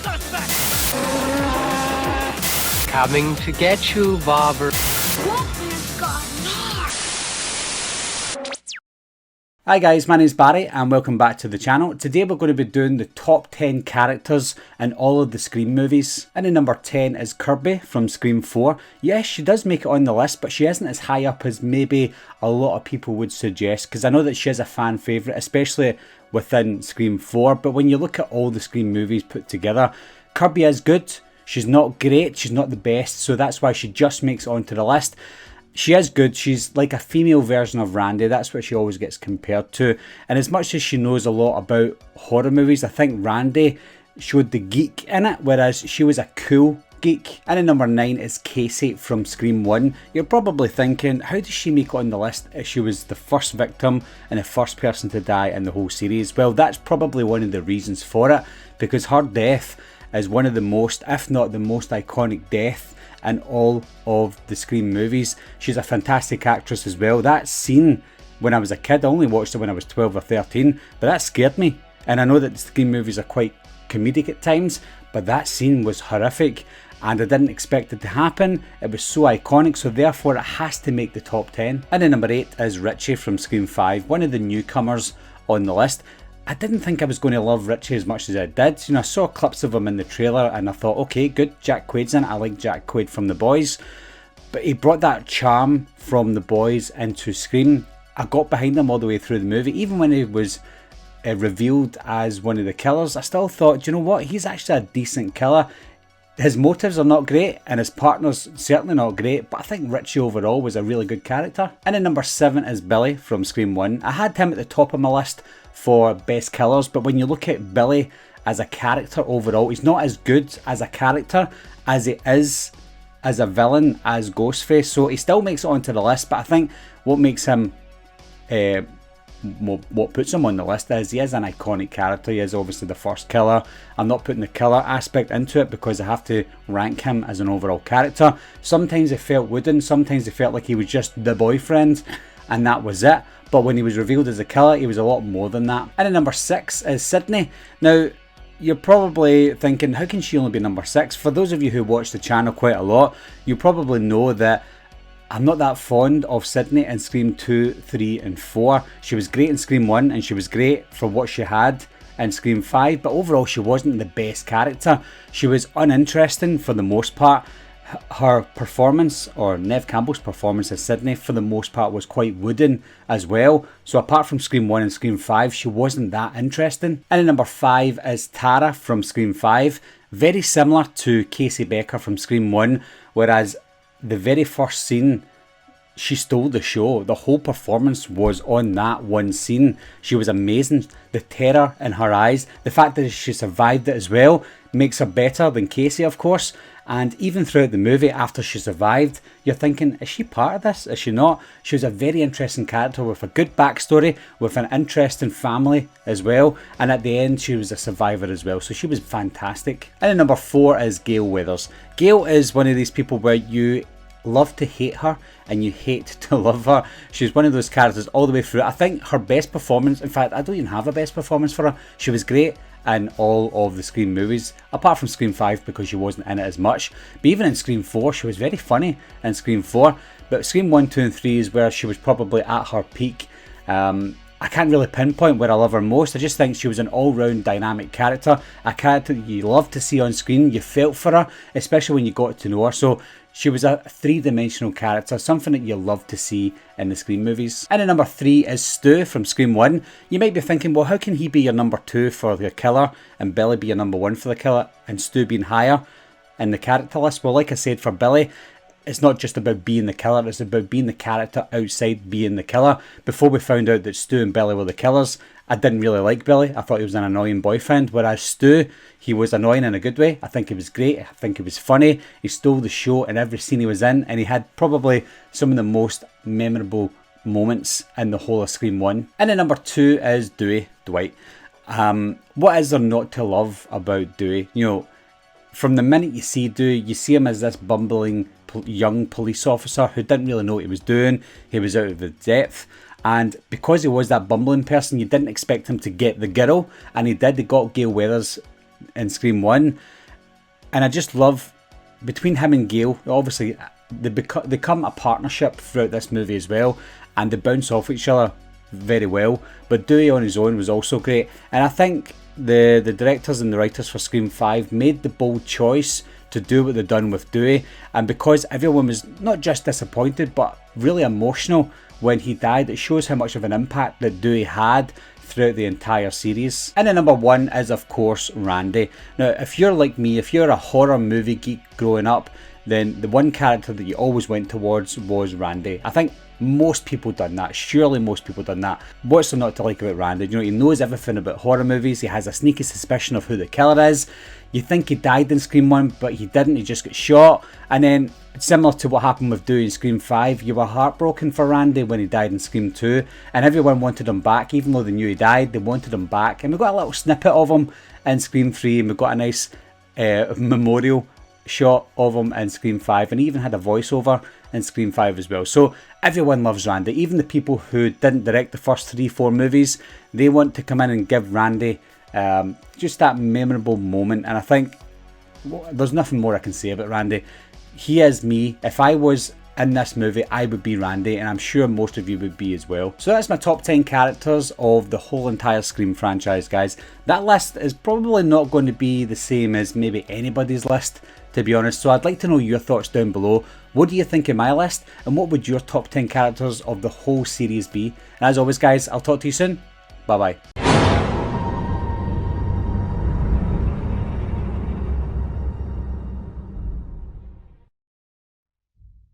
suspect! Coming to get you, Bobber. Hi guys, my name's Barry and welcome back to the channel. Today we're going to be doing the top 10 characters in all of the Scream movies. And in number 10 is Kirby from Scream 4. Yes, she does make it on the list, but she isn't as high up as maybe a lot of people would suggest, because I know that she is a fan favourite, especially within Scream 4. But when you look at all the Scream movies put together, Kirby is good. She's not great, she's not the best, so that's why she just makes it onto the list. She is good. She's like a female version of Randy. That's what she always gets compared to. And as much as she knows a lot about horror movies, I think Randy showed the geek in it, whereas she was a cool geek. And in number 9 is Casey from Scream 1. You're probably thinking, how does she make it on the list if she was the first victim and the first person to die in the whole series? Well, that's probably one of the reasons for it, because her death is one of the most, if not the most iconic death in all of the Scream movies. She's a fantastic actress as well. That scene when I was a kid, I only watched it when I was 12 or 13, but that scared me. And I know that the Scream movies are quite comedic at times, but that scene was horrific and I didn't expect it to happen. It was so iconic, so therefore it has to make the top 10. And then number 8 is Richie from Scream 5, one of the newcomers on the list. I didn't think I was going to love Richie as much as I did. You know, I saw clips of him in the trailer and I thought, okay, good, Jack Quaid's in it. I like Jack Quaid from The Boys. But he brought that charm from The Boys into Scream. I got behind him all the way through the movie. Even when he was revealed as one of the killers, I still thought, do you know what? He's actually a decent killer. His motives are not great and his partner's certainly not great, but I think Richie overall was a really good character. And in number 7 is Billy from Scream 1. I had him at the top of my list for best killers, but when you look at Billy as a character overall, he's not as good as a character as he is as a villain as Ghostface, so he still makes it onto the list. But I think what makes him what puts him on the list is he is an iconic character. He is obviously the first killer. I'm not putting the killer aspect into it because I have to rank him as an overall character. Sometimes it felt wooden, sometimes it felt like he was just the boyfriend and that was it. But when he was revealed as a killer, he was a lot more than that. And at number 6 is Sydney. Now, you're probably thinking, how can she only be number 6? For those of you who watch the channel quite a lot, you probably know that I'm not that fond of Sydney in Scream 2, 3 and 4. She was great in Scream 1 and she was great for what she had in Scream 5, but overall she wasn't the best character. She was uninteresting for the most part. Her performance, or Neve Campbell's performance as Sydney, for the most part was quite wooden as well. So apart from Scream 1 and Scream 5, she wasn't that interesting. And at number 5 is Tara from Scream 5. Very similar to Casey Becker from Scream 1, whereas the very first scene, she stole the show. The whole performance was on that one scene. She was amazing. The terror in her eyes, the fact that she survived it as well, makes her better than Casey, of course. And even throughout the movie, after she survived, you're thinking, is she part of this? Is she not? She was a very interesting character with a good backstory, with an interesting family as well. And at the end, she was a survivor as well. So she was fantastic. And then number 4 is Gale Weathers. Gale is one of these people where you love to hate her and you hate to love her. She's one of those characters all the way through. I think her best performance, in fact, I don't even have a best performance for her. She was great in all of the Scream movies, apart from Scream 5 because she wasn't in it as much. But even in Scream 4, she was very funny in Scream 4. But Scream 1, 2 and 3 is where she was probably at her peak. I can't really pinpoint where I love her most. I just think she was an all-round dynamic character. A character you love to see on screen. You felt for her, especially when you got to know her. So she was a three-dimensional character, something that you love to see in the Scream movies. And at number 3 is Stu from Scream 1. You might be thinking, well, how can he be your number 2 for the killer and Billy be your number 1 for the killer and Stu being higher in the character list? Well, like I said, for Billy, it's not just about being the killer, it's about being the character outside being the killer. Before we found out that Stu and Billy were the killers, I didn't really like Billy. I thought he was an annoying boyfriend, whereas Stu, he was annoying in a good way. I think he was great, I think he was funny, he stole the show in every scene he was in, and he had probably some of the most memorable moments in the whole of Scream 1. And at number 2 is Dwight. What is there not to love about Dewey? You know, from the minute you see Dewey, you see him as this bumbling young police officer who didn't really know what he was doing. He was out of the depth, and because he was that bumbling person, you didn't expect him to get the girl, and he did. He got Gale Weathers in Scream 1. And I just love, between him and Gale, obviously they become a partnership throughout this movie as well, and they bounce off each other very well. But Dewey on his own was also great, and I think the directors and the writers for Scream 5 made the bold choice to do what they've done with Dewey, and because everyone was not just disappointed but really emotional when he died, it shows how much of an impact that Dewey had throughout the entire series. And at number 1 is of course Randy. Now if you're like me, if you're a horror movie geek growing up, then the one character that you always went towards was Randy. I think most people done that. Surely most people done that. What's there not to like about Randy? You know, he knows everything about horror movies. He has a sneaky suspicion of who the killer is. You think he died in Scream 1, but he didn't. He just got shot. And then, similar to what happened with Dewey in Scream 5, you were heartbroken for Randy when he died in Scream 2. And everyone wanted him back. Even though they knew he died, they wanted him back. And we got a little snippet of him in Scream 3. And we got a nice memorial shot of him in Scream 5, and he even had a voiceover in Scream 5 as well. So everyone loves Randy. Even the people who didn't direct the first 3-4 movies, they want to come in and give Randy just that memorable moment. And I think there's nothing more I can say about Randy. He is me. If I was in this movie, I would be Randy, and I'm sure most of you would be as well. So that's my top 10 characters of the whole entire Scream franchise, guys. That list is probably not going to be the same as maybe anybody's list, to be honest. So I'd like to know your thoughts down below. What do you think of my list, and what would your top 10 characters of the whole series be? And as always, guys, I'll talk to you soon. Bye bye.